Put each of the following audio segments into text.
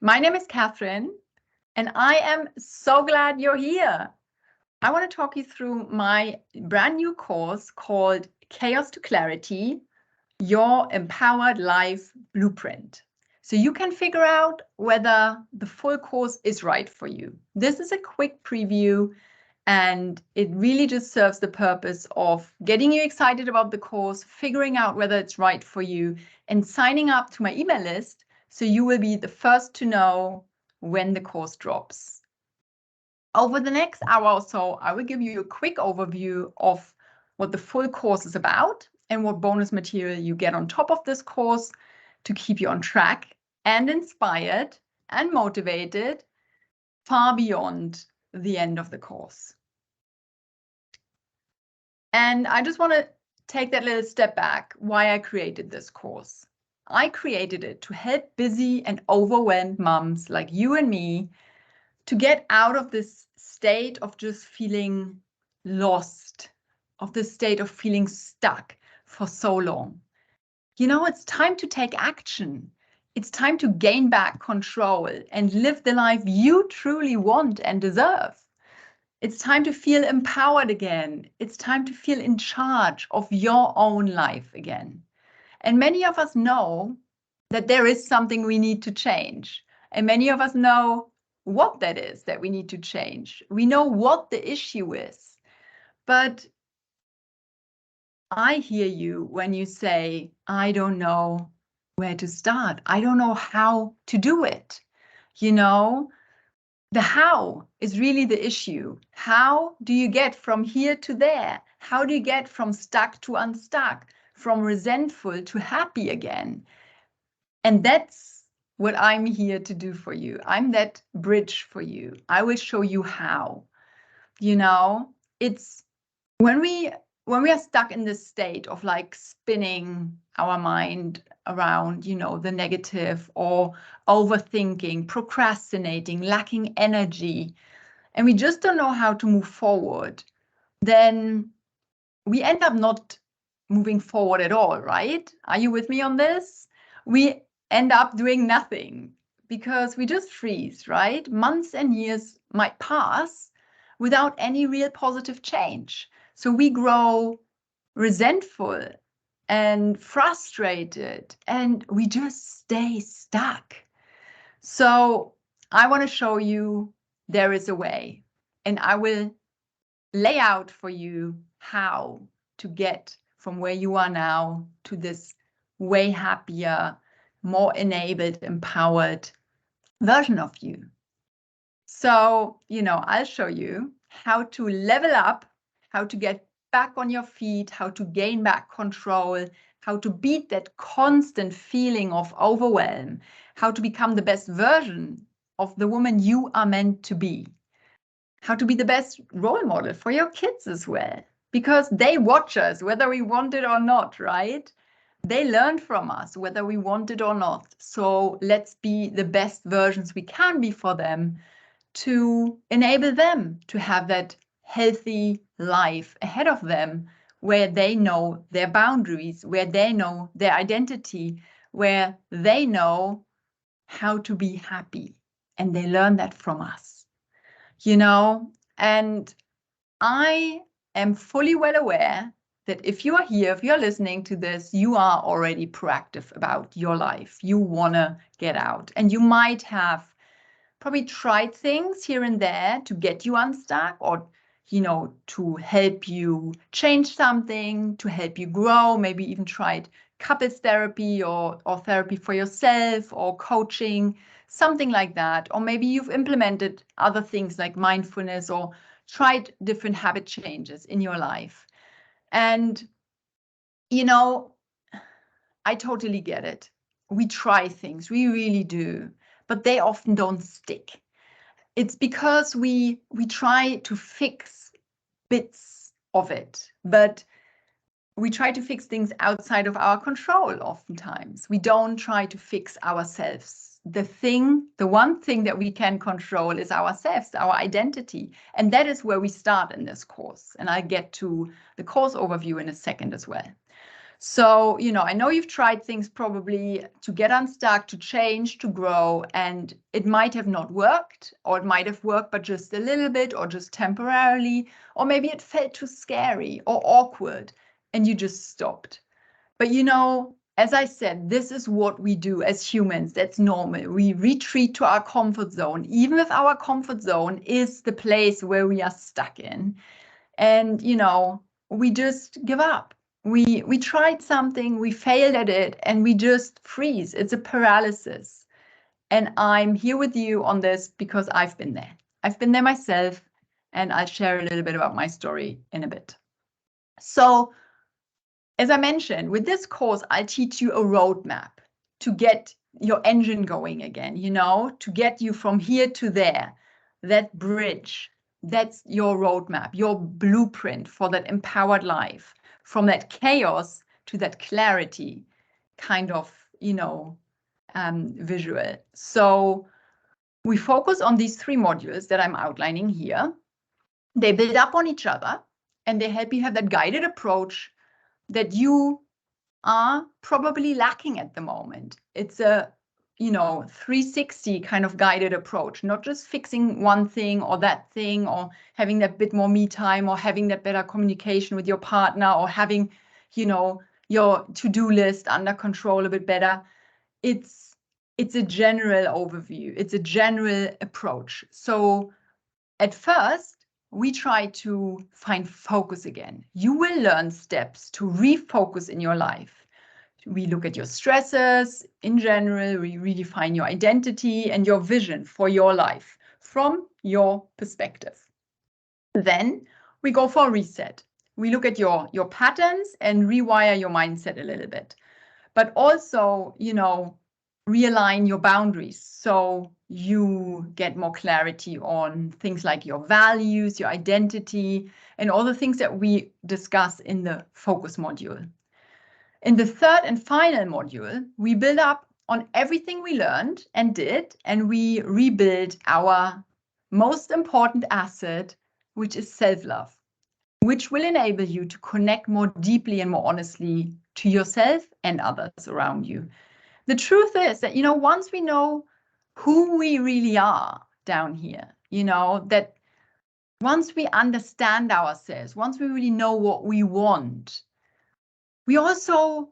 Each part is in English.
My name is Catherine, and I am so glad you're here. I want to talk you through my brand new course called Chaos to Clarity, Your Empowered Life Blueprint. So you can figure out whether the full course is right for you. This is a quick preview, and it really just serves the purpose of getting you excited about the course, figuring out whether it's right for you, and signing up to my email list so you will be the first to know when the course drops. Over the next hour or so, I will give you a quick overview of what the full course is about and what bonus material you get on top of this course to keep you on track and inspired and motivated far beyond the end of the course. And I just want to take that little step back, why I created this course. I created it to help busy and overwhelmed moms like you and me to get out of this state of just feeling lost, of this state of feeling stuck for so long. You know, it's time to take action. It's time to gain back control and live the life you truly want and deserve. It's time to feel empowered again. It's time to feel in charge of your own life again. And many of us know that there is something we need to change. And many of us know what that is that we need to change. We know what the issue is. But I hear you when you say, I don't know where to start. I don't know how to do it. You know, the how is really the issue. How do you get from here to there? How do you get from stuck to unstuck, from resentful to happy again? And that's what I'm here to do for you. I'm that bridge for you. I will show you how. You know, it's when we are stuck in this state of like spinning our mind around, you know, the negative or overthinking, procrastinating, lacking energy, and we just don't know how to move forward, then we end up not moving forward at all, right? Are you with me on this? We end up doing nothing because we just freeze, right? Months and years might pass without any real positive change. So we grow resentful and frustrated and we just stay stuck. So I want to show you there is a way, and I will lay out for you how to get from where you are now to this way happier, more enabled, empowered version of you. So, you know, I'll show you how to level up, how to get back on your feet, how to gain back control, how to beat that constant feeling of overwhelm, how to become the best version of the woman you are meant to be, how to be the best role model for your kids as well, because they watch us whether we want it or not, right? They learn from us whether we want it or not. So let's be the best versions we can be for them to enable them to have that healthy life ahead of them, where they know their boundaries, where they know their identity, where they know how to be happy. And they learn that from us, you know. And I am fully well aware that if you are here, if you're listening to this, you are already proactive about your life. You want to get out, and you might have probably tried things here and there to get you unstuck, or, you know, to help you change something, to help you grow, maybe even tried couples therapy or therapy for yourself or coaching, something like that. Or maybe you've implemented other things like mindfulness or tried different habit changes in your life. And, you know, I totally get it. We try things, we really do, but they often don't stick. It's because we try to fix bits of it, but we try to fix things outside of our control oftentimes. We don't try to fix ourselves. The one thing that we can control is ourselves, our identity. And that is where we start in this course. And I'll get to the course overview in a second as well. So, I know you've tried things probably to get unstuck, to change, to grow, and it might have not worked, or it might have worked, but just a little bit, or just temporarily, or maybe it felt too scary or awkward, and you just stopped. But as I said, this is what we do as humans. That's normal. We retreat to our comfort zone, even if our comfort zone is the place where we are stuck in. And, we just give up. We tried something, we failed at it, and we just freeze. It's a paralysis. And I'm here with you on this because I've been there. I've been there myself, and I'll share a little bit about my story in a bit. So, as I mentioned, with this course, I'll teach you a roadmap to get your engine going again, to get you from here to there, that bridge. That's your roadmap, your blueprint for that empowered life, from that chaos to that clarity kind of, visual. So we focus on these 3 modules that I'm outlining here. They build up on each other and they help you have that guided approach that you are probably lacking at the moment. It's a 360 kind of guided approach, not just fixing one thing or that thing, or having that bit more me time, or having that better communication with your partner, or having your to-do list under control a bit better. It's a general overview. It's a general approach. So at first, we try to find focus again. You will learn steps to refocus in your life. We look at your stresses in general. We redefine your identity and your vision for your life from your perspective. Then we go for a reset. We look at your patterns and rewire your mindset a little bit. But also, realign your boundaries so you get more clarity on things like your values, your identity, and all the things that we discuss in the focus module. In the 3rd and final module, we build up on everything we learned and did, and we rebuild our most important asset, which is self-love, which will enable you to connect more deeply and more honestly to yourself and others around you. The truth is that, once we know who we really are down here, that once we understand ourselves, once we really know what we want, we also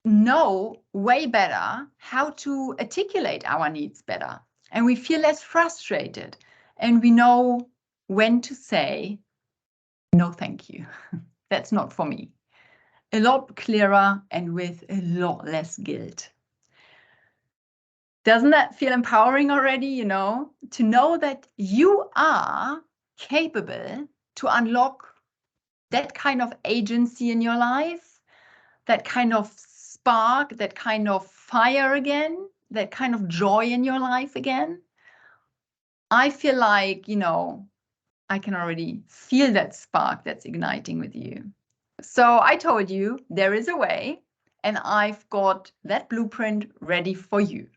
know way better how to articulate our needs better. And we feel less frustrated. And we know when to say, no, thank you. That's not for me. A lot clearer and with a lot less guilt. Doesn't that feel empowering already, to know that you are capable to unlock that kind of agency in your life, that kind of spark, that kind of fire again, that kind of joy in your life again? I feel like, I can already feel that spark that's igniting with you. So I told you there is a way, and I've got that blueprint ready for you.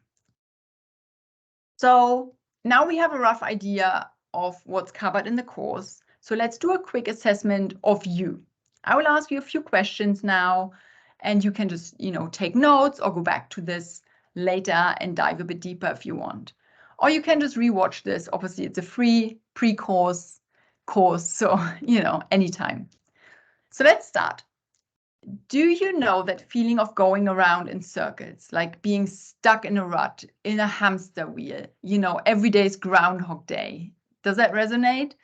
So now we have a rough idea of what's covered in the course. So let's do a quick assessment of you. I will ask you a few questions now, and you can just, take notes or go back to this later and dive a bit deeper if you want. Or you can just rewatch this. Obviously, it's a free pre-course course, so, anytime. So let's start. Do you know that feeling of going around in circles, like being stuck in a rut, in a hamster wheel, every day is Groundhog Day? Does that resonate?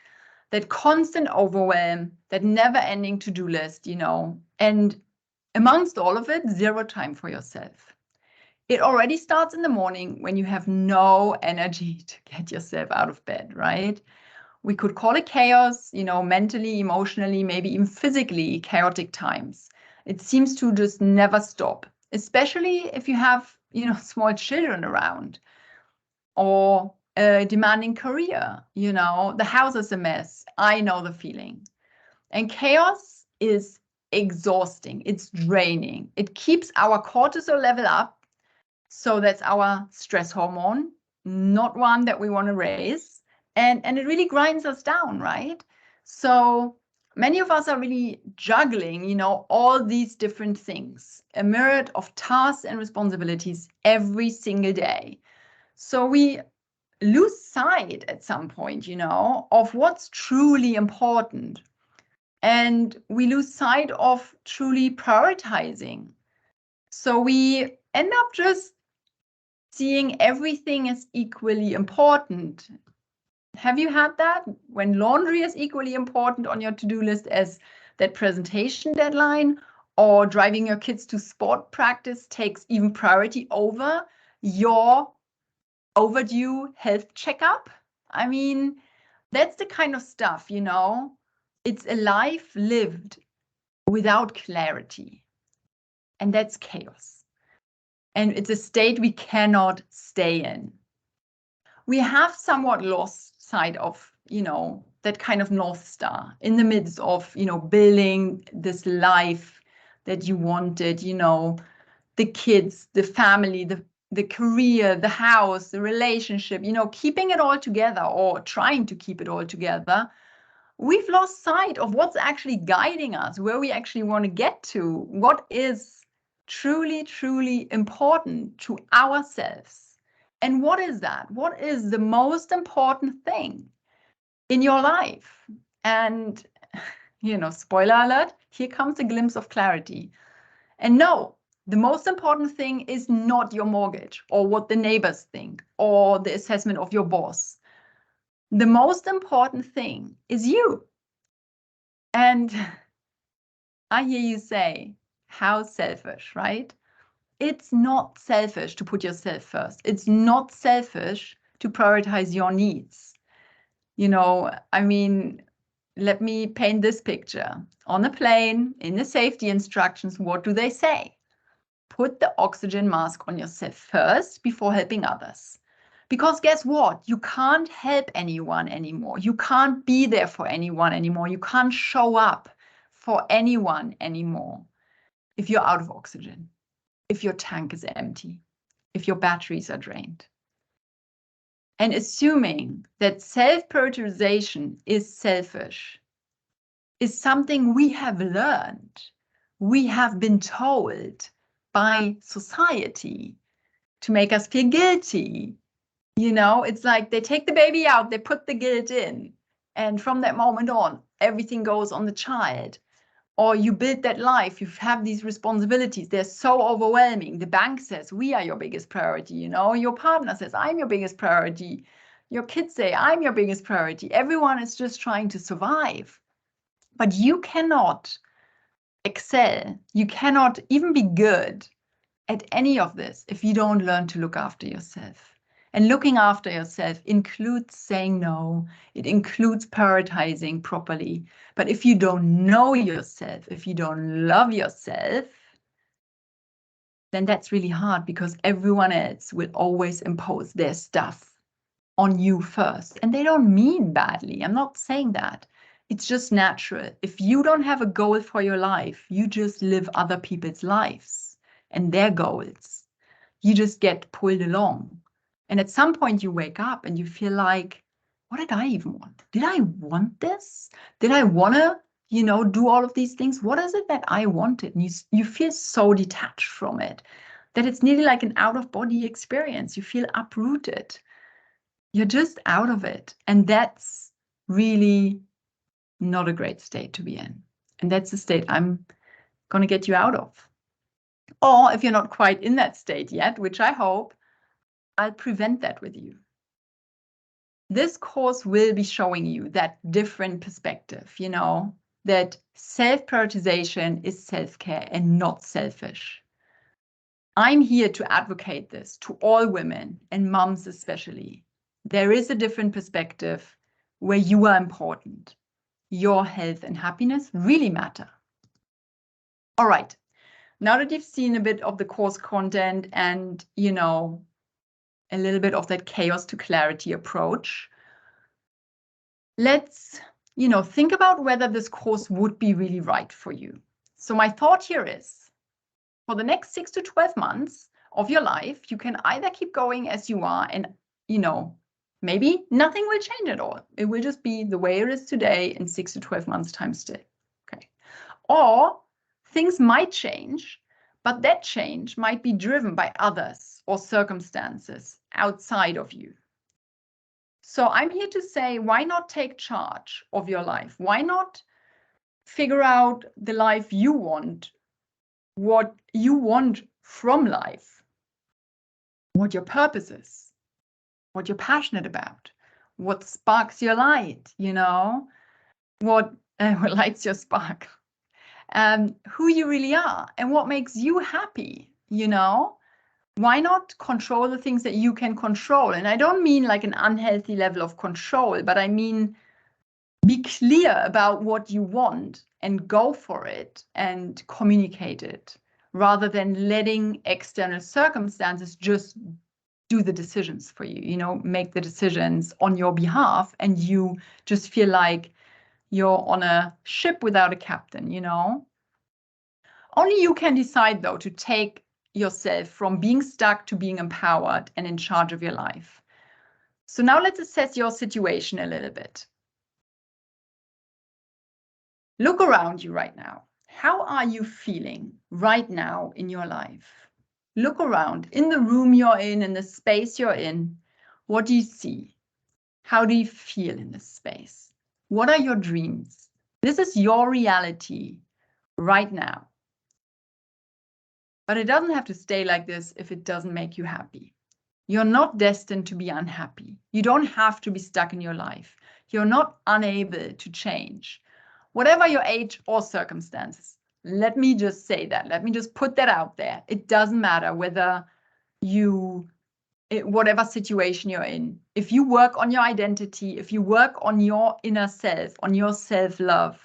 That constant overwhelm, that never-ending to-do list, and amongst all of it, 0 time for yourself. It already starts in the morning when you have no energy to get yourself out of bed, right? We could call it chaos, mentally, emotionally, maybe even physically chaotic times. It seems to just never stop, especially if you have, small children around, or a demanding career, the house is a mess. I know the feeling. And chaos is exhausting. It's draining. It keeps our cortisol level up. So that's our stress hormone, not one that we want to raise. And it really grinds us down, right? So many of us are really juggling, you know, all these different things, a myriad of tasks and responsibilities every single day. So we lose sight at some point, you know, of what's truly important. And we lose sight of truly prioritizing. So we end up just seeing everything as equally important. Have you had that? When laundry is equally important on your to-do list as that presentation deadline, or driving your kids to sport practice takes even priority over your overdue health checkup? I mean, that's the kind of stuff, you know, it's a life lived without clarity. And that's chaos. And it's a state we cannot stay in. We have somewhat lost sight of, you know, that kind of North Star in the midst of, you know, building this life that you wanted, you know, the kids, the family, the career, the house, the relationship, you know, keeping it all together or trying to keep it all together. We've lost sight of what's actually guiding us, where we actually want to get to, what is truly, truly important to ourselves. And what is that? What is the most important thing in your life? And, you know, spoiler alert, here comes a glimpse of clarity. And no, the most important thing is not your mortgage or what the neighbors think or the assessment of your boss. The most important thing is you. And I hear you say, how selfish, right? It's not selfish to put yourself first. It's not selfish to prioritize your needs. You know, I mean, let me paint this picture. On a plane, in the safety instructions, what do they say? Put the oxygen mask on yourself first before helping others. Because guess what? You can't help anyone anymore. You can't be there for anyone anymore. You can't show up for anyone anymore if you're out of oxygen, if your tank is empty, if your batteries are drained. And assuming that self-prioritization is selfish is something we have learned, we have been told by society to make us feel guilty. You know, it's like they take the baby out, they put the guilt in, and from that moment on, everything goes on the child. Or you build that life, you have these responsibilities, they're so overwhelming. The bank says, we are your biggest priority, you know, your partner says, I'm your biggest priority. Your kids say, I'm your biggest priority. Everyone is just trying to survive. But you cannot excel, you cannot even be good at any of this if you don't learn to look after yourself. And looking after yourself includes saying no. It includes prioritizing properly. But if you don't know yourself, if you don't love yourself, then that's really hard because everyone else will always impose their stuff on you first. And they don't mean badly. I'm not saying that. It's just natural. If you don't have a goal for your life, you just live other people's lives and their goals. You just get pulled along. And at some point you wake up and you feel like, what did I even want? Did I want this? Did I want to, you know, do all of these things? What is it that I wanted? And you feel so detached from it that it's nearly like an out-of-body experience. You feel uprooted. You're just out of it. And that's really not a great state to be in. And that's the state I'm going to get you out of. Or if you're not quite in that state yet, which I hope, I'll prevent that with you. This course will be showing you that different perspective, you know, that self-prioritization is self-care and not selfish. I'm here to advocate this to all women and moms especially. There is a different perspective where you are important. Your health and happiness really matter. All right, now that you've seen a bit of the course content and, you know, a little bit of that chaos to clarity approach, let's, you know, think about whether this course would be really right for you. So my thought here is, for the next 6 to 12 months of your life, you can either keep going as you are and, you know, Maybe nothing will change at all. It will just be the way it is today in 6 to 12 months time still. Okay. Or things might change, but that change might be driven by others or circumstances outside of you. So I'm here to say, why not take charge of your life? Why not figure out the life you want, what you want from life, what your purpose is, what you're passionate about, what sparks your light, what lights your spark, who you really are and what makes you happy, Why not control the things that you can control? And I don't mean like an unhealthy level of control, but I mean be clear about what you want and go for it and communicate it rather than letting external circumstances just do the decisions for you, make the decisions on your behalf, and you just feel like you're on a ship without a captain, Only you can decide, though, to take yourself from being stuck to being empowered and in charge of your life. So now let's assess your situation a little bit. Look around you right now. How are you feeling right now in your life? Look around in the room you're in the space you're in. What do you see? How do you feel in this space? What are your dreams? This is your reality right now. But it doesn't have to stay like this if it doesn't make you happy. You're not destined to be unhappy. You don't have to be stuck in your life. You're not unable to change. Whatever your age or circumstances, let me just say that. Let me just put that out there. It doesn't matter whether whatever situation you're in, if you work on your identity, if you work on your inner self, on your self-love,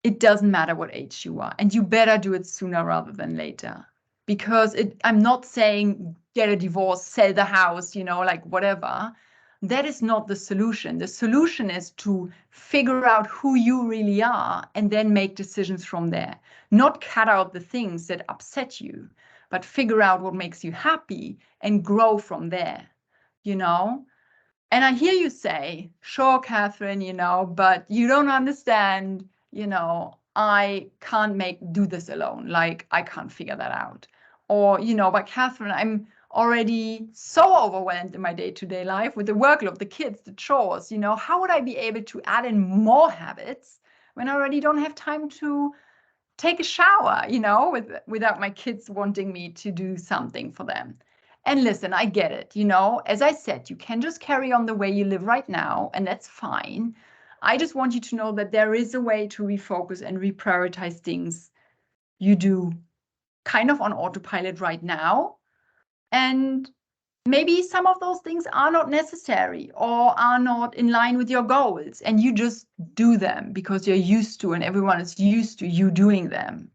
it doesn't matter what age you are. And you better do it sooner rather than later. Because I'm not saying get a divorce, sell the house, like whatever. That is not the solution. The solution is to figure out who you really are and then make decisions from there. Not cut out the things that upset you, but figure out what makes you happy and grow from there, And I hear you say, sure, Catherine, but you don't understand, I can't do this alone. Like, I can't figure that out. Or, but Catherine, I'm already so overwhelmed in my day-to-day life with the workload, the kids, the chores, how would I be able to add in more habits when I already don't have time to take a shower, without my kids wanting me to do something for them? And listen, I get it. As I said, you can just carry on the way you live right now, and that's fine. I just want you to know that there is a way to refocus and reprioritize things you do kind of on autopilot right now. And maybe some of those things are not necessary or are not in line with your goals, and you just do them because you're used to, and everyone is used to you doing them,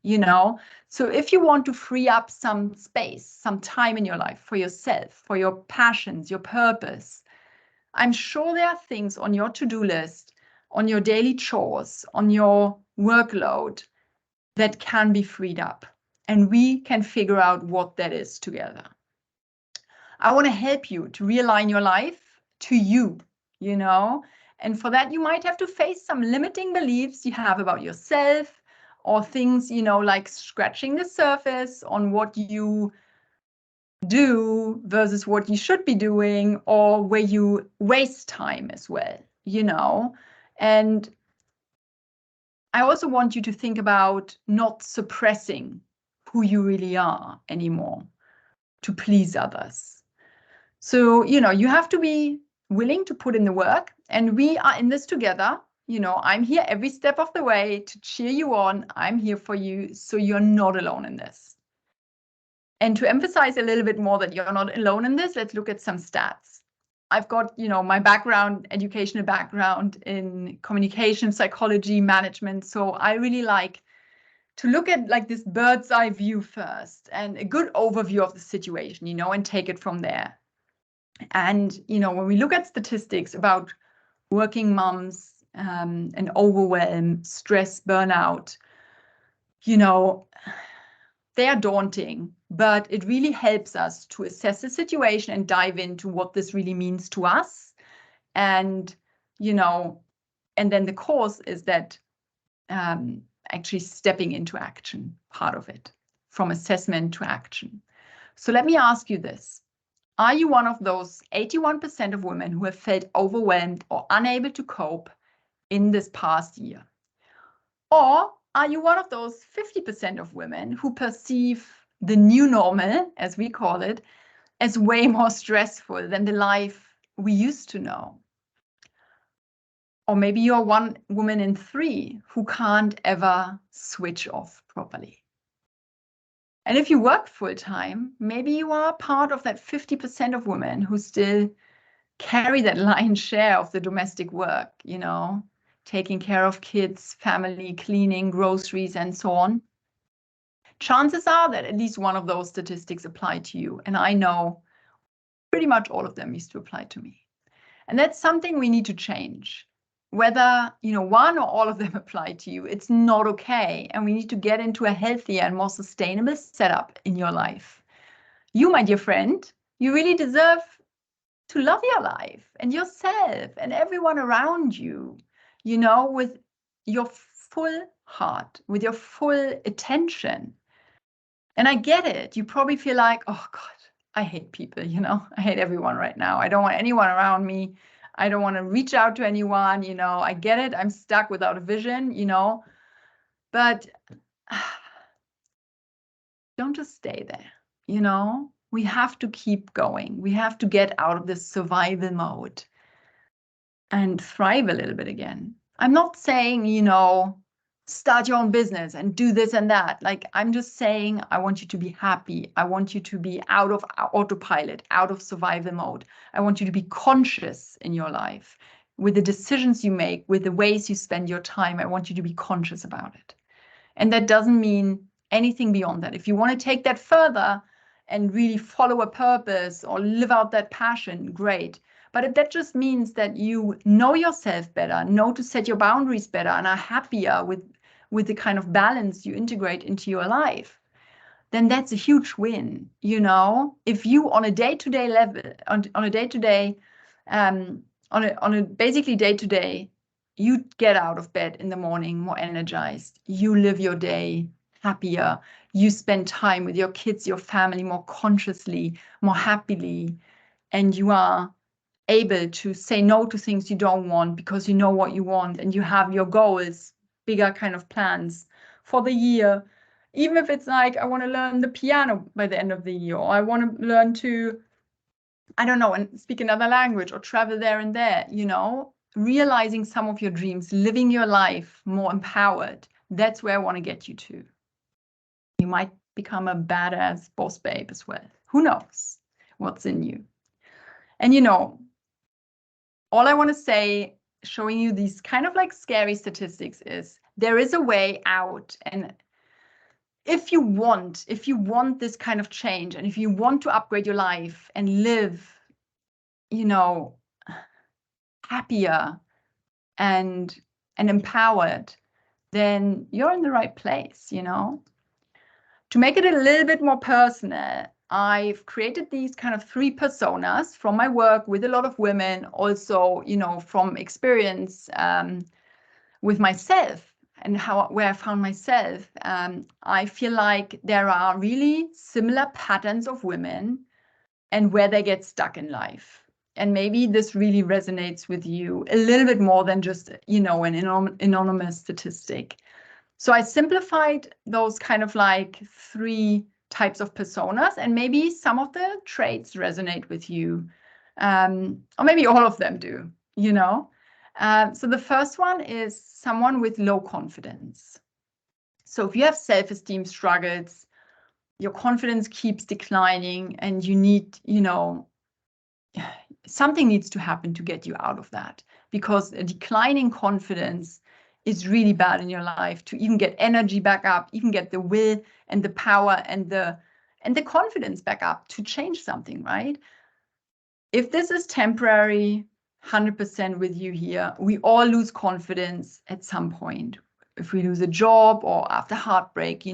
So if you want to free up some space, some time in your life for yourself, for your passions, your purpose, I'm sure there are things on your to-do list, on your daily chores, on your workload that can be freed up, and we can figure out what that is together. I want to help you to realign your life to you, And for that, you might have to face some limiting beliefs you have about yourself, or things, like scratching the surface on what you do versus what you should be doing, or where you waste time as well, And I also want you to think about not suppressing who you really are anymore to please others. So, you have to be willing to put in the work, and we are in this together. I'm here every step of the way to cheer you on. I'm here for you, so you're not alone in this. And to emphasize a little bit more that you're not alone in this, let's look at some stats. I've got, my educational background in communication, psychology, management. So I really like to look at like this bird's eye view first, and a good overview of the situation, and take it from there. And, when we look at statistics about working moms and overwhelm, stress, burnout, they are daunting. but it really helps us to assess the situation and dive into what this really means to us. And, and then the course is that actually stepping into action, part of it, from assessment to action. So let me ask you this. Are you one of those 81% of women who have felt overwhelmed or unable to cope in this past year? Or are you one of those 50% of women who perceive the new normal, as we call it, as way more stressful than the life we used to know? Or maybe you're one woman in 3 who can't ever switch off properly. And if you work full-time, maybe you are part of that 50% of women who still carry that lion's share of the domestic work, taking care of kids, family, cleaning, groceries, and so on. Chances are that at least one of those statistics apply to you. And I know pretty much all of them used to apply to me. And that's something we need to change. Whether, one or all of them apply to you, it's not okay. And we need to get into a healthier and more sustainable setup in your life. You, my dear friend, you really deserve to love your life and yourself and everyone around you, with your full heart, with your full attention. And I get it. You probably feel like, oh God, I hate people, I hate everyone right now. I don't want anyone around me. I don't want to reach out to anyone, I get it. I'm stuck without a vision, but don't just stay there, We have to keep going. We have to get out of this survival mode and thrive a little bit again. I'm not saying, start your own business and do this and that. Like, I'm just saying, I want you to be happy. I want you to be out of autopilot, out of survival mode. I want you to be conscious in your life with the decisions you make, with the ways you spend your time. I want you to be conscious about it. And that doesn't mean anything beyond that. If you want to take that further and really follow a purpose or live out that passion, great. But if that just means that you know yourself better, know to set your boundaries better, and are happier with the kind of balance you integrate into your life, then that's a huge win. If you on a day-to-day level, on a day-to-day, on a basically day-to-day, you get out of bed in the morning more energized, you live your day happier, you spend time with your kids, your family more consciously, more happily, and you are able to say no to things you don't want because you know what you want and you have your goals, bigger kind of plans for the year. Even if it's like, I want to learn the piano by the end of the year, or I want to learn to, I don't know, and speak another language or travel there and there, realizing some of your dreams, living your life more empowered. That's where I want to get you to. You might become a badass boss babe as well. Who knows what's in you? And all I want to say, showing you these kind of like scary statistics, is there is a way out. And if you want this kind of change, and if you want to upgrade your life and live, happier and empowered, then you're in the right place, To make it a little bit more personal, I've created these kind of 3 personas from my work with a lot of women, also, from experience with myself and where I found myself. I feel like there are really similar patterns of women and where they get stuck in life. And maybe this really resonates with you a little bit more than just, an anonymous statistic. So I simplified those kind of like 3 types of personas, and maybe some of the traits resonate with you, or maybe all of them do, So the first one is someone with low confidence. So if you have self-esteem struggles, your confidence keeps declining, and you need, something needs to happen to get you out of that, because a declining confidence is really bad in your life. To even get energy back up, even get the will and the power and the confidence back up to change something, right? If this is temporary, 100% with you here, we all lose confidence at some point. If we lose a job or after heartbreak,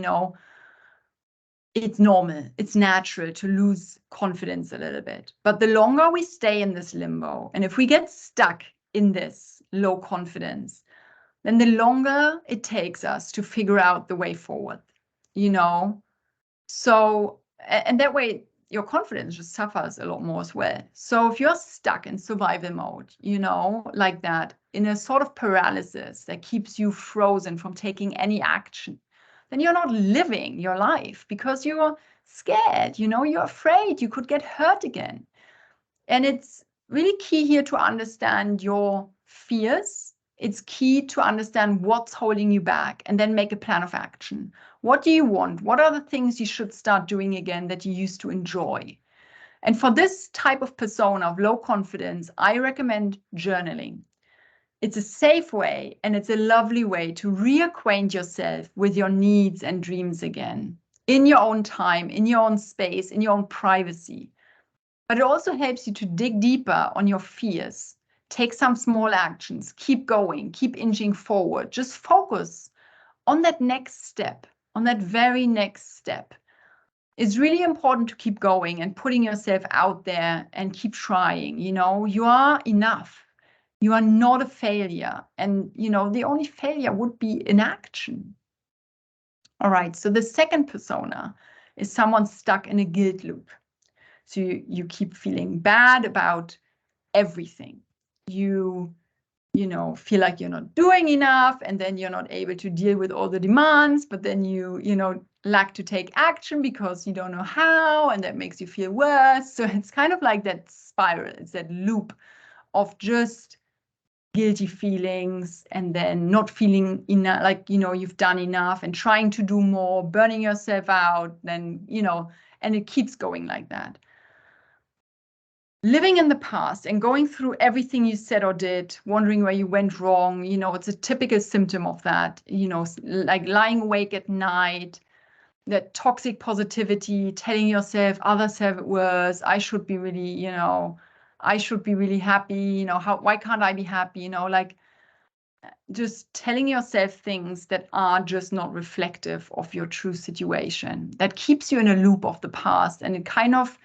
it's normal, it's natural to lose confidence a little bit. But the longer we stay in this limbo, and if we get stuck in this low confidence, then the longer it takes us to figure out the way forward, you know? So, and that way your confidence just suffers a lot more as well. So if you're stuck in survival mode, you know, like that, in a sort of paralysis that keeps you frozen from taking any action, then you're not living your life because you're scared, you know, you're afraid you could get hurt again. And it's really key here to understand your fears. It's key to understand what's holding you back and then make a plan of action. What do you want? What are the things you should start doing again that you used to enjoy? And for this type of persona of low confidence, I recommend journaling. It's a safe way and it's a lovely way to reacquaint yourself with your needs and dreams again, in your own time, in your own space, in your own privacy. But it also helps you to dig deeper on your fears, take some small actions, keep going, keep inching forward. Just focus on that next step, on that very next step. It's really important to keep going and putting yourself out there and keep trying. You know, you are enough. You are not a failure. And, you know, the only failure would be inaction. All right, so the second persona is someone stuck in a guilt loop. So you keep feeling bad about everything. You know, feel like you're not doing enough, and then you're not able to deal with all the demands, but then you know, lack to take action because you don't know how, and that makes you feel worse. So it's kind of like that spiral. It's that loop of just guilty feelings and then not feeling enough, like, you know, you've done enough and trying to do more, burning yourself out, then, you know, and it keeps going like that. Living in the past and going through everything you said or did, wondering where you went wrong, you know, it's a typical symptom of that, you know, like lying awake at night, that toxic positivity, telling yourself others have it worse, I should be really, you know, I should be really happy, you know, why can't I be happy, you know, like just telling yourself things that are just not reflective of your true situation. That keeps you in a loop of the past, and it kind of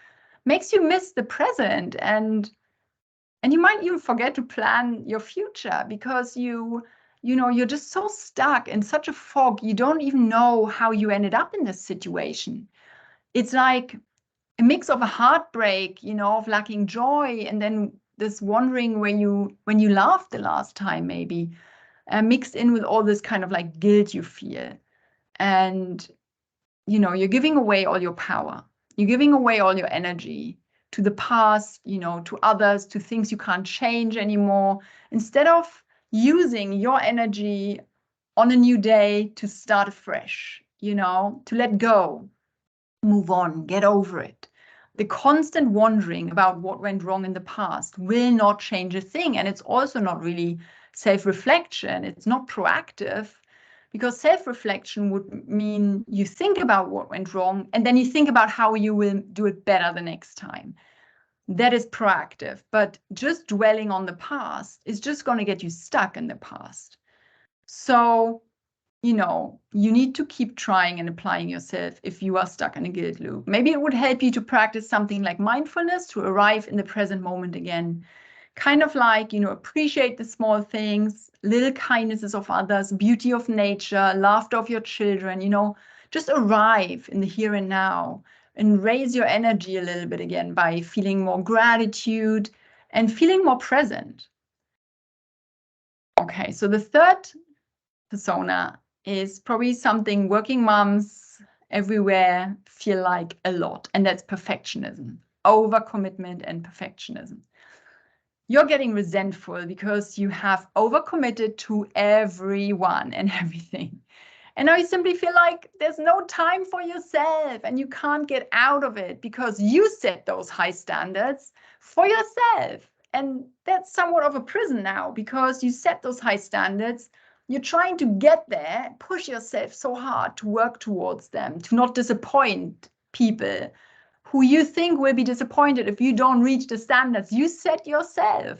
makes you miss the present, and you might even forget to plan your future because you know, you're just so stuck in such a fog, you don't even know how you ended up in this situation. It's like a mix of a heartbreak, you know, of lacking joy, and then this wondering when you laughed the last time, maybe, mixed in with all this kind of like guilt you feel. And, you know, you're giving away all your power. You're giving away all your energy to the past, you know, to others, to things you can't change anymore, instead of using your energy on a new day to start afresh, you know, to let go, move on, get over it. The constant wondering about what went wrong in the past will not change a thing. And it's also not really self-reflection. It's not proactive, because self-reflection would mean you think about what went wrong and then you think about how you will do it better the next time. That is proactive. But just dwelling on the past is just going to get you stuck in the past. So, you know, you need to keep trying and applying yourself if you are stuck in a guilt loop. Maybe it would help you to practice something like mindfulness to arrive in the present moment again. Kind of like, you know, appreciate the small things, little kindnesses of others, beauty of nature, laughter of your children, you know, just arrive in the here and now and raise your energy a little bit again by feeling more gratitude and feeling more present. Okay, so the third persona is probably something working moms everywhere feel like a lot, and that's perfectionism, overcommitment and perfectionism. You're getting resentful because you have overcommitted to everyone and everything. And now you simply feel like there's no time for yourself and you can't get out of it because you set those high standards for yourself. And that's somewhat of a prison now because you set those high standards. You're trying to get there, push yourself so hard to work towards them, to not disappoint people who you think will be disappointed if you don't reach the standards you set yourself.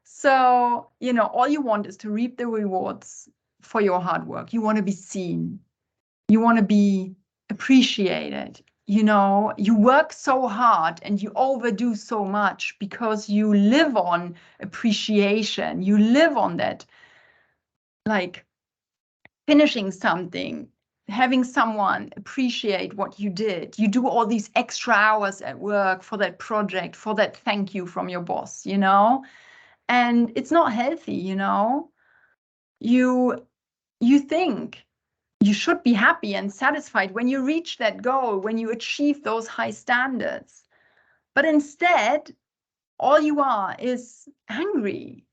So, you know, all you want is to reap the rewards for your hard work. You want to be seen. You want to be appreciate it. You know, you work so hard and you overdo so much because you live on appreciation. You live on that, like finishing something, having someone appreciate what you did. You do all these extra hours at work for that project, for that thank you from your boss, you know? And it's not healthy, you know? You think you should be happy and satisfied when you reach that goal, when you achieve those high standards. But instead, all you are is angry.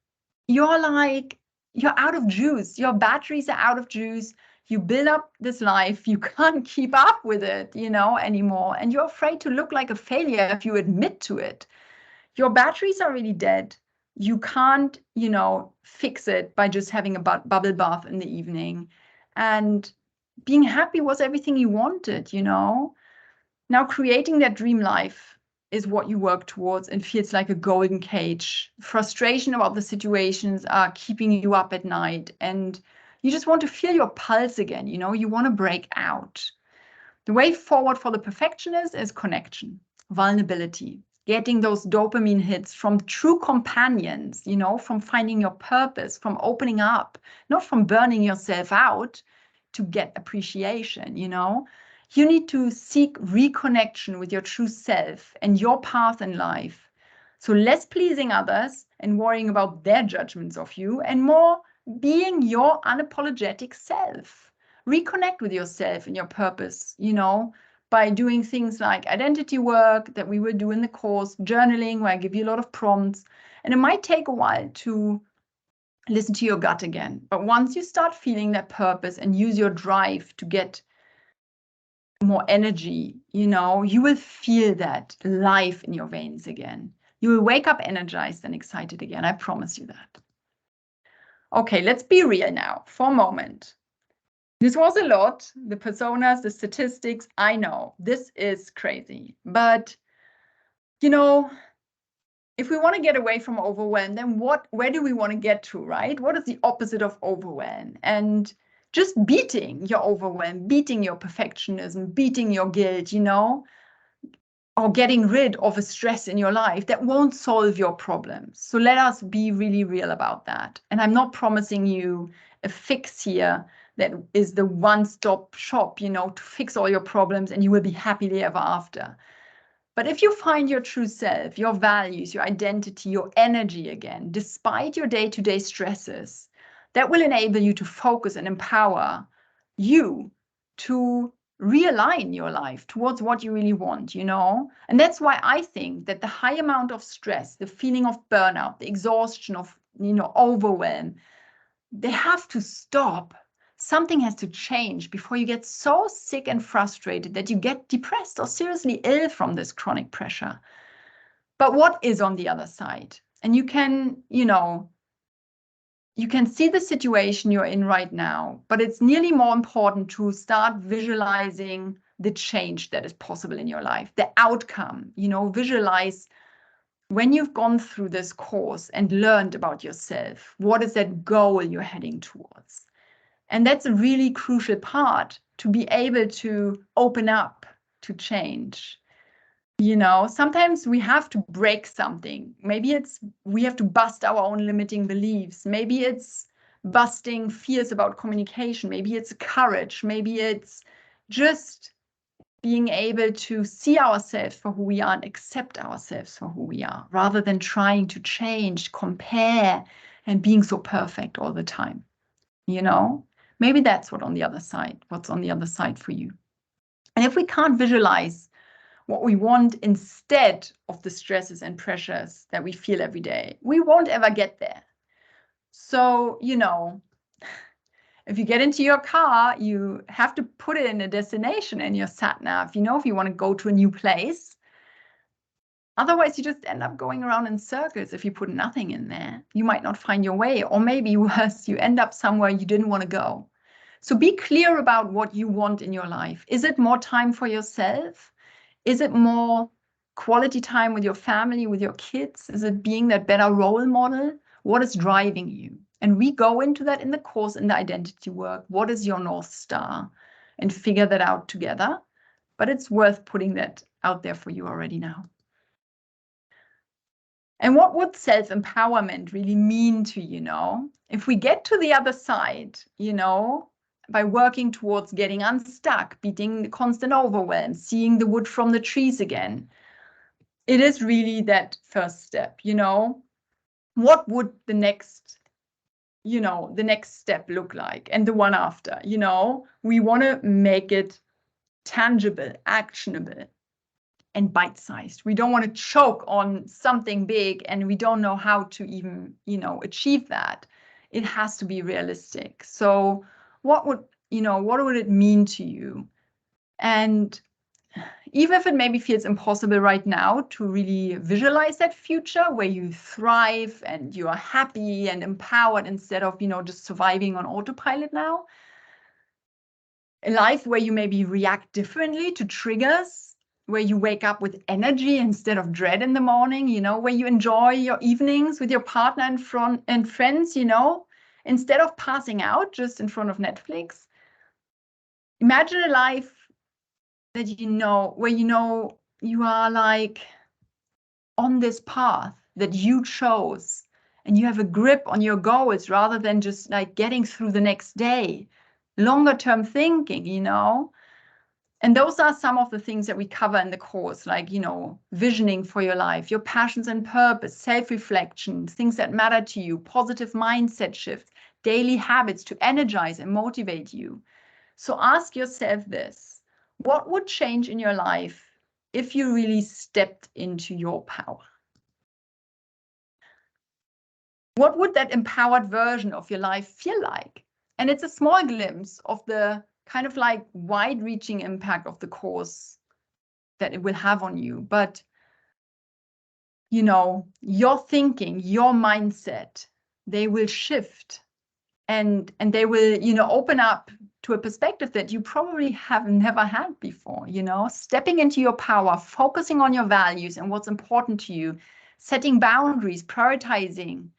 You're like, you're out of juice. Your batteries are out of juice. You build up this life. You can't keep up with it, you know, anymore. And you're afraid to look like a failure if you admit to it. Your batteries are really dead. You can't, you know, fix it by just having a bubble bath in the evening. And being happy was everything you wanted, you know. Now creating that dream life is what you work towards and feels like a golden cage. Frustration about the situations are keeping you up at night, and you just want to feel your pulse again, you know, you want to break out. The way forward for the perfectionist is connection, vulnerability, getting those dopamine hits from true companions, you know, from finding your purpose, from opening up, not from burning yourself out to get appreciation, you know. You need to seek reconnection with your true self and your path in life. So less pleasing others and worrying about their judgments of you, and more being your unapologetic self. Reconnect with yourself and your purpose, you know, by doing things like identity work that we will do in the course, journaling, where I give you a lot of prompts. And it might take a while to listen to your gut again. But once you start feeling that purpose and use your drive to get more energy, you know, you will feel that life in your veins again. You will wake up energized and excited again. I promise you that. Okay, let's be real now for a moment. This was a lot, the personas, the statistics, I know, this is crazy. But, you know, if we want to get away from overwhelm, then where do we want to get to, right? What is the opposite of overwhelm? And just beating your overwhelm, beating your perfectionism, beating your guilt, you know, or getting rid of a stress in your life, that won't solve your problems. So let us be really real about that. And I'm not promising you a fix here that is the one-stop shop, you know, to fix all your problems and you will be happily ever after. But if you find your true self, your values, your identity, your energy again, despite your day-to-day stresses, that will enable you to focus and empower you to realign your life towards what you really want, you know? And that's why I think that the high amount of stress, the feeling of burnout, the exhaustion of, you know, overwhelm, they have to stop. Something has to change before you get so sick and frustrated that you get depressed or seriously ill from this chronic pressure. But what is on the other side? And you can, you know, you can see the situation you're in right now, but it's nearly more important to start visualizing the change that is possible in your life, the outcome, you know, visualize when you've gone through this course and learned about yourself, what is that goal you're heading towards? And that's a really crucial part, to be able to open up to change. You know, sometimes we have to break something. Maybe it's we have to bust our own limiting beliefs. Maybe it's busting fears about communication. Maybe it's courage. Maybe it's just being able to see ourselves for who we are and accept ourselves for who we are, rather than trying to change, compare, and being so perfect all the time. You know, maybe that's what's on the other side for you. And if we can't visualize what we want instead of the stresses and pressures that we feel every day, we won't ever get there. So, you know, if you get into your car, you have to put it in a destination in your sat nav, you know, if you want to go to a new place. Otherwise, you just end up going around in circles. If you put nothing in there, you might not find your way, or maybe worse, you end up somewhere you didn't want to go. So be clear about what you want in your life. Is it more time for yourself? Is it more quality time with your family, with your kids? Is it being that better role model? What is driving you? And we go into that in the course, in the identity work. What is your North Star? And figure that out together. but it's worth putting that out there for you already now. And what would self-empowerment really mean to you, if we get to the other side, by working towards getting unstuck, beating the constant overwhelm, seeing the wood from the trees again, it is really that first step, what would the next step look like, and the one after, we want to make it tangible, actionable, and bite-sized. We don't want to choke on something big and we don't know how to even, achieve that. It has to be realistic. So what would it mean to you? And even if it maybe feels impossible right now to really visualize that future where you thrive and you are happy and empowered instead of, just surviving on autopilot now, a life where you maybe react differently to triggers, where you wake up with energy instead of dread in the morning, where you enjoy your evenings with your partner and friends, instead of passing out just in front of Netflix. Imagine a life that where you are like on this path that you chose, and you have a grip on your goals rather than just like getting through the next day. Longer term thinking, and those are some of the things that we cover in the course, like, visioning for your life, your passions and purpose, self-reflection, things that matter to you, positive mindset shifts, daily habits to energize and motivate you. So ask yourself this: what would change in your life if you really stepped into your power? What would that empowered version of your life feel like? And it's a small glimpse of the kind of like wide-reaching impact of the course that it will have on you. But, your thinking, your mindset, they will shift, and they will, open up to a perspective that you probably have never had before, stepping into your power, focusing on your values and what's important to you, setting boundaries, prioritizing,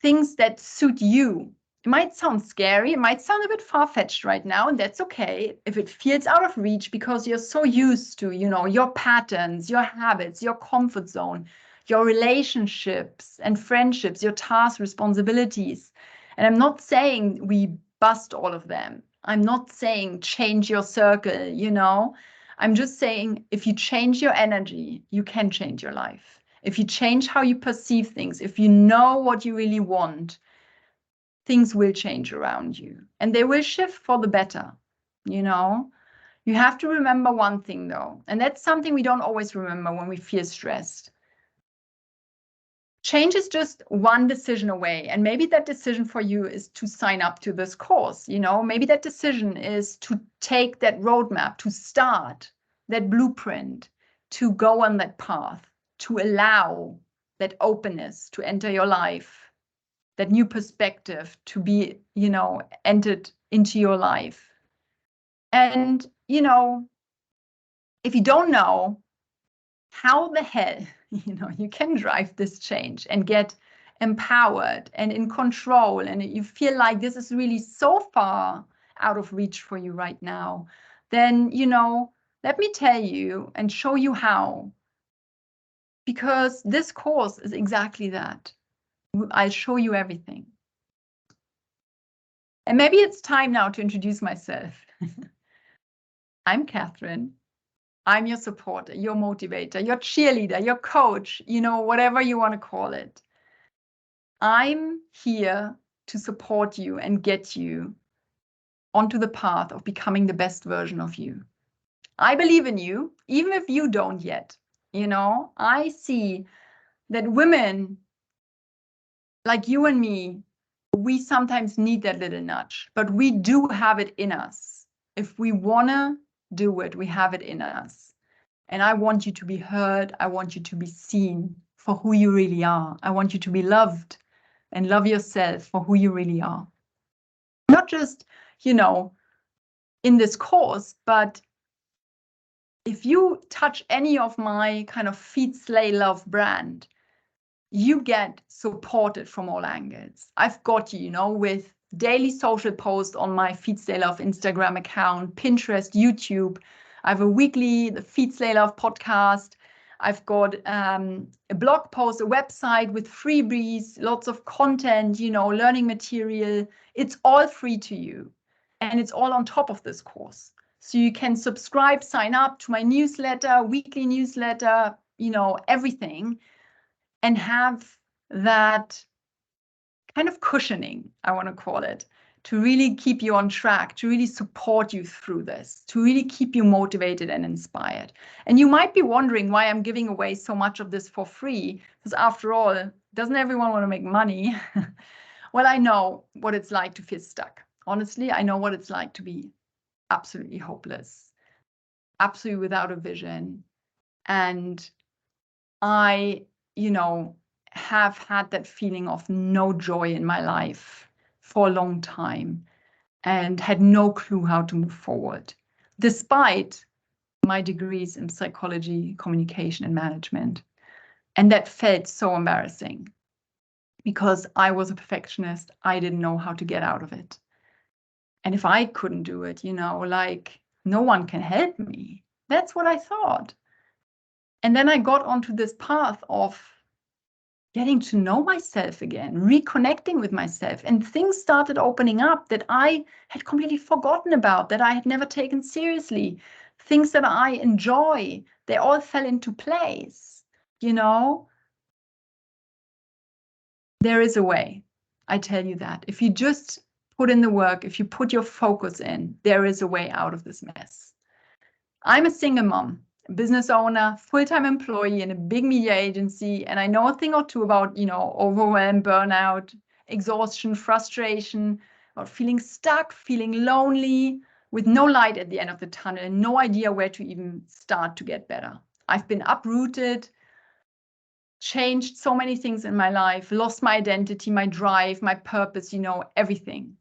things that suit you. It might sound scary, it might sound a bit far-fetched right now, and that's okay if it feels out of reach because you're so used to, your patterns, your habits, your comfort zone, your relationships and friendships, your tasks, responsibilities. And I'm not saying we bust all of them. I'm not saying change your circle, I'm just saying if you change your energy, you can change your life. If you change how you perceive things, if you know what you really want, things will change around you, and they will shift for the better. You have to remember one thing though, and that's something we don't always remember when we feel stressed. Change is just one decision away, and maybe that decision for you is to sign up to this course. Maybe that decision is to take that roadmap, to start that blueprint, to go on that path, to allow that openness to enter your life, that new perspective to be, entered into your life. And, if you don't know how the hell, you can drive this change and get empowered and in control, and you feel like this is really so far out of reach for you right now, then, let me tell you and show you how. Because this course is exactly that. I'll show you everything. And maybe it's time now to introduce myself. I'm Catherine. I'm your supporter, your motivator, your cheerleader, your coach, whatever you want to call it. I'm here to support you and get you onto the path of becoming the best version of you. I believe in you, even if you don't yet. I see that women like you and me, we sometimes need that little nudge, but we do have it in us. If we want to do it, we have it in us. And I want you to be heard. I want you to be seen for who you really are. I want you to be loved and love yourself for who you really are. Not just, in this course, but if you touch any of my kind of Feed, Slay, Love brand, you get supported from all angles. I've got you, with daily social post on my Feed Stay Love Instagram account, Pinterest, YouTube. I have a weekly the Feed Stay Love podcast. I've got a blog post, a website with freebies, lots of content, learning material. It's all free to you. And it's all on top of this course. So you can subscribe, sign up to my newsletter, weekly newsletter, everything, and have that kind of cushioning, I want to call it, to really keep you on track, to really support you through this, to really keep you motivated and inspired. And you might be wondering why I'm giving away so much of this for free, because after all, doesn't everyone want to make money? Well, I know what it's like to feel stuck. Honestly, I know what it's like to be absolutely hopeless, absolutely without a vision. And I, have had that feeling of no joy in my life for a long time and had no clue how to move forward, despite my degrees in psychology, communication, and management. And that felt so embarrassing because I was a perfectionist. I didn't know how to get out of it. And if I couldn't do it, no one can help me. That's what I thought. And then I got onto this path of getting to know myself again, reconnecting with myself, and things started opening up that I had completely forgotten about, that I had never taken seriously. Things that I enjoy, they all fell into place. There is a way. I tell you that. If you just put in the work, if you put your focus in, there is a way out of this mess. I'm a single mom, a business owner, full-time employee in a big media agency, and I know a thing or two about, overwhelm, burnout, exhaustion, frustration, about feeling stuck, feeling lonely, with no light at the end of the tunnel, and no idea where to even start to get better. I've been uprooted, changed so many things in my life, lost my identity, my drive, my purpose, everything.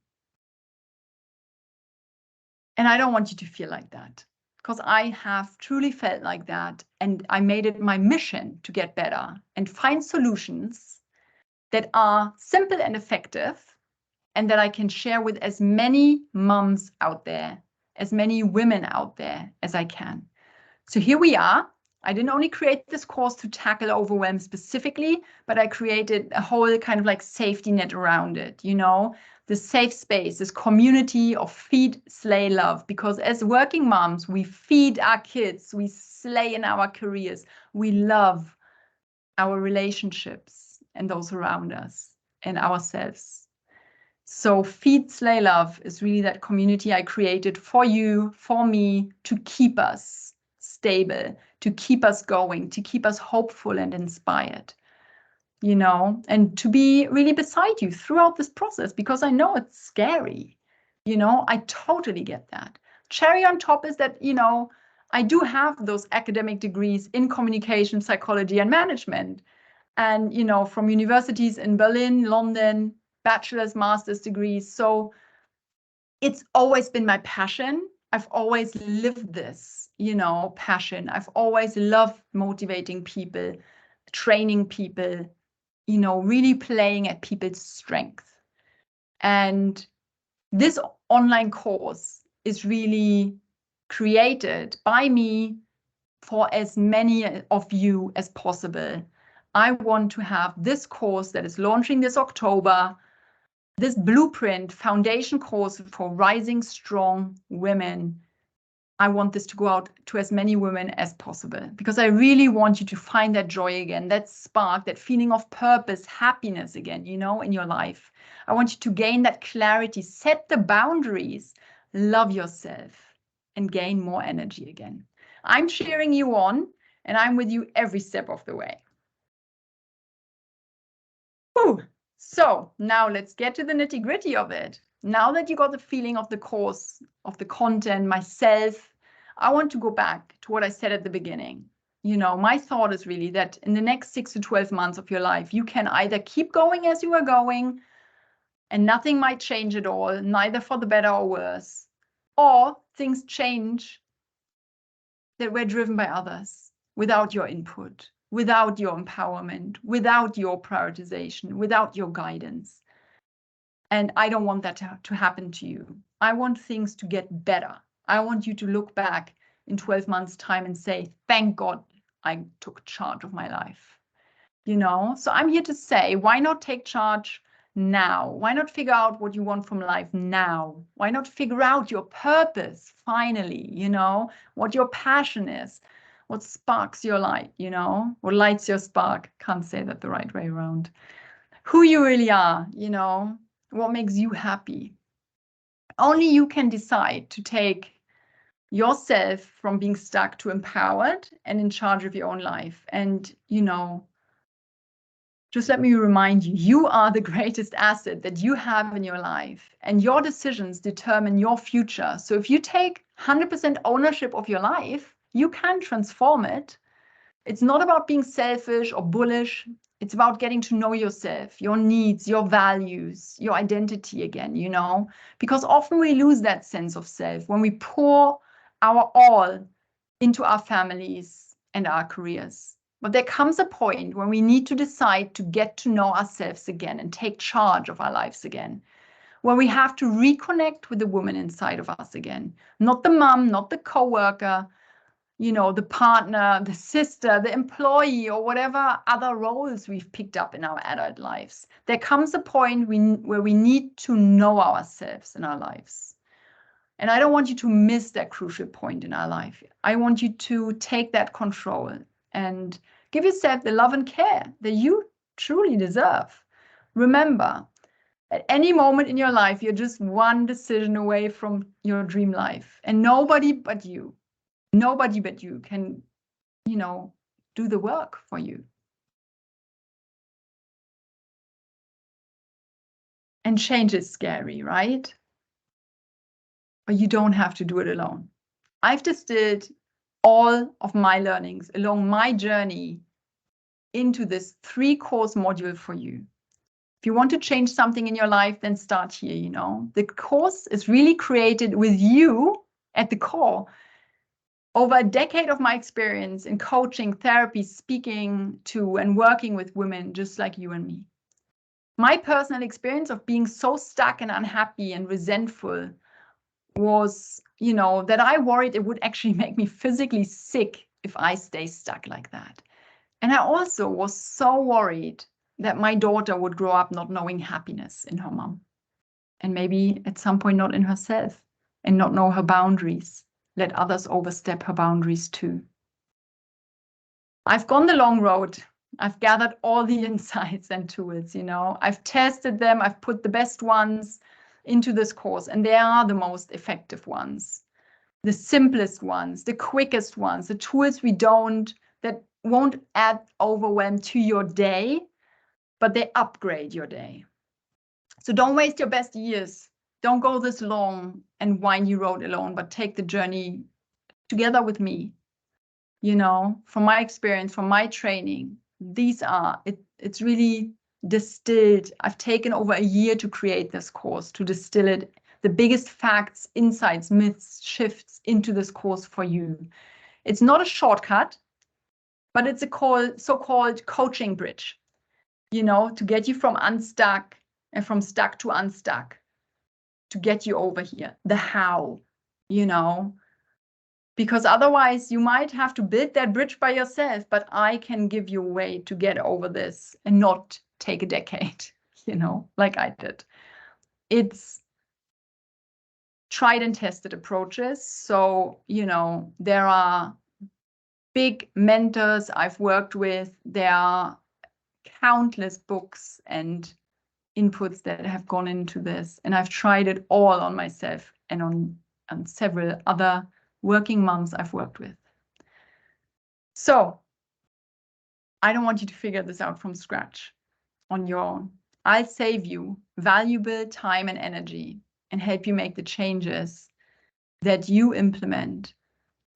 And I don't want you to feel like that, because I have truly felt like that. And I made it my mission to get better and find solutions that are simple and effective, and that I can share with as many moms out there, as many women out there as I can. So here we are. I didn't only create this course to tackle overwhelm specifically, but I created a whole kind of like safety net around it, this safe space, this community of feed, slay, love. Because as working moms, we feed our kids, we slay in our careers, we love our relationships and those around us and ourselves. So feed, slay, love is really that community I created for you, for me, to keep us stable, to keep us going, to keep us hopeful and inspired, and to be really beside you throughout this process, because I know it's scary. I totally get that. Cherry on top is that, I do have those academic degrees in communication, psychology, and management. And, from universities in Berlin, London, bachelor's, master's degrees. So it's always been my passion. I've always lived this, passion. I've always loved motivating people, training people, really playing at people's strength. And this online course is really created by me for as many of you as possible. I want to have this course that is launching this October, this blueprint foundation course for rising strong women. I want this to go out to as many women as possible, because I really want you to find that joy again, that spark, that feeling of purpose, happiness again, in your life. I want you to gain that clarity, set the boundaries, love yourself, and gain more energy again. I'm cheering you on, and I'm with you every step of the way. Whew. So now let's get to the nitty-gritty of it. Now that you got the feeling of the course, of the content, myself, I want to go back to what I said at the beginning. My thought is really that in the next 6 to 12 months of your life, you can either keep going as you are going and nothing might change at all, neither for the better or worse, or things change that were driven by others without your input, without your empowerment, without your prioritization, without your guidance. And I don't want that to happen to you. I want things to get better. I want you to look back in 12 months' time and say, thank God I took charge of my life. You know, so I'm here to say, why not take charge now? Why not figure out what you want from life now? Why not figure out your purpose finally, you know, what your passion is, what sparks your light, you know, what lights your spark. Can't say that the right way around. Who you really are, you know, what makes you happy. Only you can decide to take yourself from being stuck to empowered and in charge of your own life. And, you know, just let me remind you, you are the greatest asset that you have in your life, and your decisions determine your future. So if you take 100% ownership of your life, you can transform it. It's not about being selfish or bullish. It's about getting to know yourself, your needs, your values, your identity again, you know, because often we lose that sense of self when we pour our all into our families and our careers. But there comes a point when we need to decide to get to know ourselves again and take charge of our lives again, where we have to reconnect with the woman inside of us again, not the mom, not the coworker, you know, the partner, the sister, the employee, or whatever other roles we've picked up in our adult lives. There comes a point where we need to know ourselves in our lives. And I don't want you to miss that crucial point in our life. I want you to take that control and give yourself the love and care that you truly deserve. Remember, at any moment in your life, you're just one decision away from your dream life. And nobody but you can, you know, do the work for you. And change is scary, right? But you don't have to do it alone. I've distilled all of my learnings along my journey into this 3-course module for you. If you want to change something in your life, then start here, you know. The course is really created with you at the core. Over a decade of my experience in coaching, therapy, speaking to and working with women just like you and me. My personal experience of being so stuck and unhappy and resentful was, you know, that I worried it would actually make me physically sick if I stay stuck like that. And I also was so worried that my daughter would grow up not knowing happiness in her mom, and maybe at some point not in herself, and not know her boundaries, let others overstep her boundaries too. I've gone the long road. I've gathered all the insights and tools, you know. I've tested them. I've put the best ones into this course, and they are the most effective ones, the simplest ones, the quickest ones, the tools that won't add overwhelm to your day, but they upgrade your day. So don't waste your best years. Don't go this long and windy road alone, but take the journey together with me. You know, from my experience, from my training, it's really distilled. I've taken over a year to create this course, to distill it, the biggest facts, insights, myths, shifts into this course for you. It's not a shortcut, but it's a so-called coaching bridge, you know, to get you from unstuck and from stuck to unstuck, to get you over here. The how, you know, because otherwise you might have to build that bridge by yourself, but I can give you a way to get over this and not take a decade, you know, like I did. It's tried and tested approaches. So, you know, there are big mentors I've worked with. There are countless books and inputs that have gone into this. And I've tried it all on myself and on several other working moms I've worked with. So I don't want you to figure this out from scratch on your own. I'll save you valuable time and energy and help you make the changes that you implement,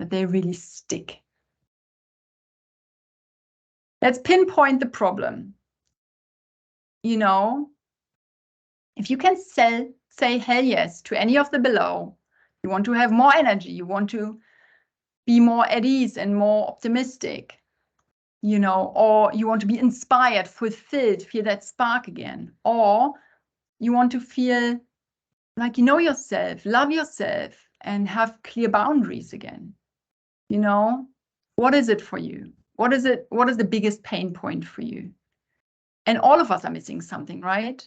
that they really stick. Let's pinpoint the problem. You know, if you can say hell yes to any of the below, you want to have more energy, you want to be more at ease and more optimistic, you know, or you want to be inspired, fulfilled, feel that spark again, or You want to feel like you know yourself, love yourself, and have clear boundaries again. You know, what is it for you? What is it? What is the biggest pain point for you? And all of us are missing something, right?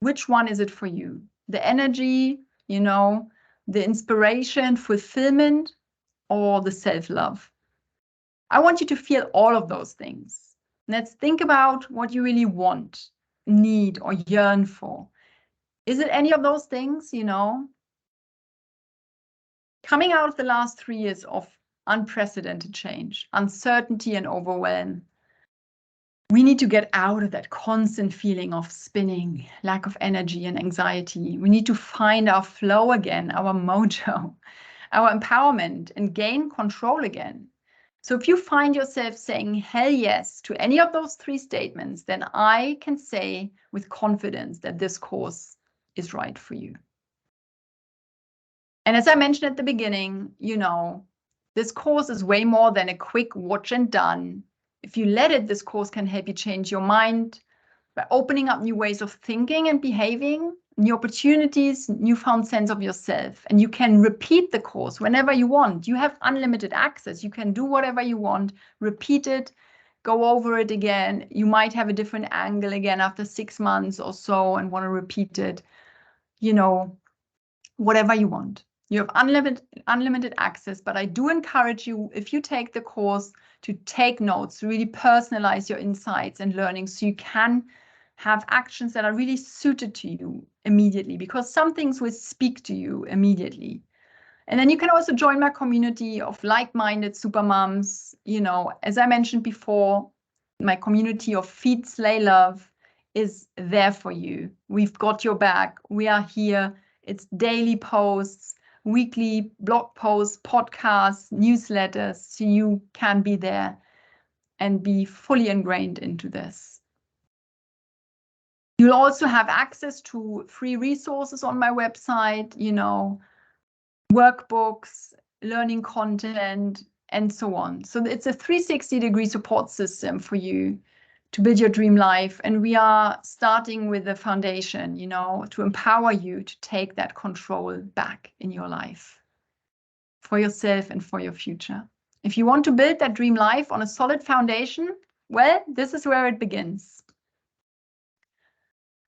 Which one is it for you? The energy, you know, the inspiration, fulfillment, or the self-love? I want you to feel all of those things. Let's think about what you really want, need, or yearn for. Is it any of those things, you know? Coming out of the last 3 years of unprecedented change, uncertainty, and overwhelm, we need to get out of that constant feeling of spinning, lack of energy, and anxiety. We need to find our flow again, our mojo, our empowerment, and gain control again. So if you find yourself saying hell yes to any of those 3 statements, then I can say with confidence that this course is right for you. And as I mentioned at the beginning, you know, this course is way more than a quick watch and done. If you let it, this course can help you change your mind by opening up new ways of thinking and behaving, new opportunities, newfound sense of yourself. And you can repeat the course whenever you want. You have unlimited access. You can do whatever you want, repeat it, go over it again. You might have a different angle again after 6 months or so and want to repeat it, you know, whatever you want. You have unlimited access, but I do encourage you, if you take the course, to take notes, really personalize your insights and learning so you can have actions that are really suited to you immediately, because some things will speak to you immediately. And then you can also join my community of like-minded supermoms. You know, as I mentioned before, my community of Feed, Slay, Love is there for you. We've got your back. We are here. It's daily posts, weekly blog posts, podcasts, newsletters, so you can be there and be fully ingrained into this. You'll also have access to free resources on my website, you know, workbooks, learning content, and so on. So it's a 360-degree support system for you to build your dream life. And we are starting with the foundation, you know, to empower you to take that control back in your life for yourself and for your future. If you want to build that dream life on a solid foundation, well, this is where it begins.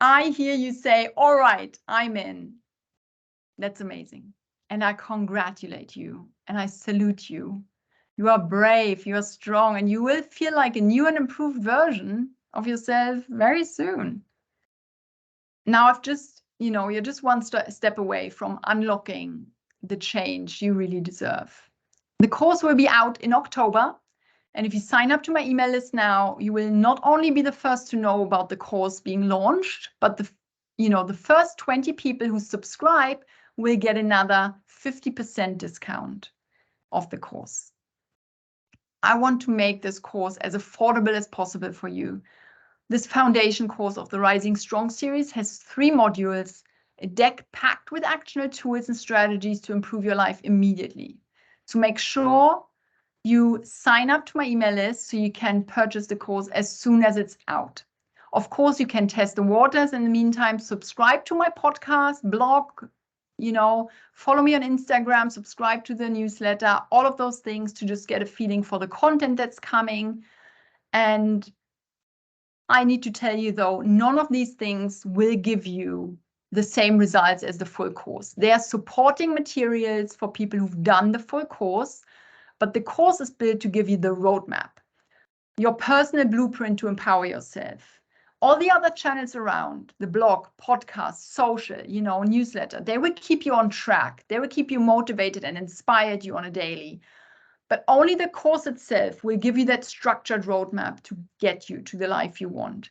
I hear you say, all right, I'm in. That's amazing. And I congratulate you and I salute you. You are brave, you are strong, and you will feel like a new and improved version of yourself very soon. Now, I've just, you know, you're just one step away from unlocking the change you really deserve. The course will be out in October. And if you sign up to my email list now, you will not only be the first to know about the course being launched, but the first 20 people who subscribe will get another 50% discount of the course. I want to make this course as affordable as possible for you. This foundation course of the Rising Strong series has 3 modules, a deck packed with actionable tools and strategies to improve your life immediately. So make sure you sign up to my email list so you can purchase the course as soon as it's out. Of course, you can test the waters in the meantime, subscribe to my podcast, blog, you know, follow me on Instagram, subscribe to the newsletter, all of those things to just get a feeling for the content that's coming. And I need to tell you though, none of these things will give you the same results as the full course. They are supporting materials for people who've done the full course, but the course is built to give you the roadmap, your personal blueprint to empower yourself. All the other channels around, the blog, podcast, social, you know, newsletter, they will keep you on track. They will keep you motivated and inspired you on a daily. But only the course itself will give you that structured roadmap to get you to the life you want.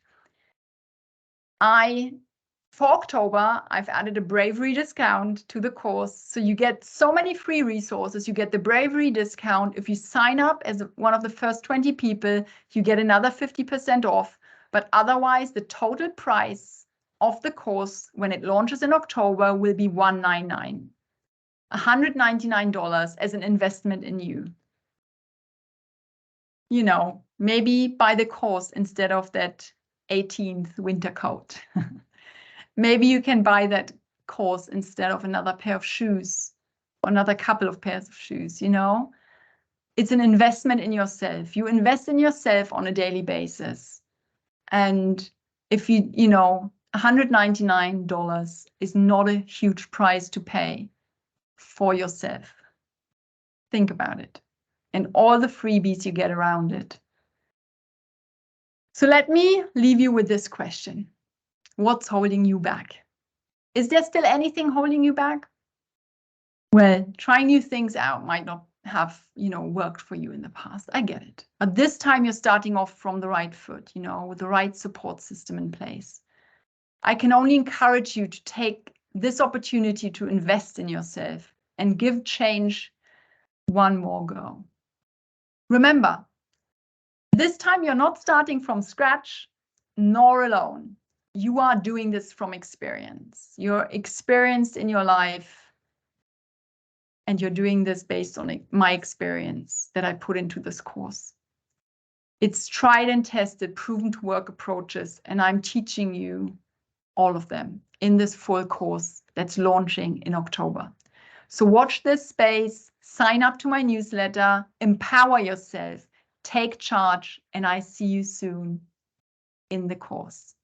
For October, I've added a bravery discount to the course. So you get so many free resources. You get the bravery discount. If you sign up as one of the first 20 people, you get another 50% off. But otherwise, the total price of the course when it launches in October will be $199, $199 as an investment in you. You know, maybe buy the course instead of that 18th winter coat. Maybe you can buy that course instead of another pair of shoes or another couple of pairs of shoes, you know? It's an investment in yourself. You invest in yourself on a daily basis. And if you know, $199 is not a huge price to pay for yourself. Think about it. And all the freebies you get around it. So let me leave you with this question. What's holding you back? Is there still anything holding you back? Well, trying new things out might not have, you know, worked for you in the past. I get it. But this time you're starting off from the right foot, you know, with the right support system in place. I can only encourage you to take this opportunity to invest in yourself and give change one more go. Remember, this time you're not starting from scratch, nor alone. You are doing this from experience. You're experienced in your life, and you're doing this based on my experience that I put into this course. It's tried and tested, proven to work approaches, and I'm teaching you all of them in this full course that's launching in October. So watch this space, sign up to my newsletter, empower yourself, take charge, and I see you soon in the course.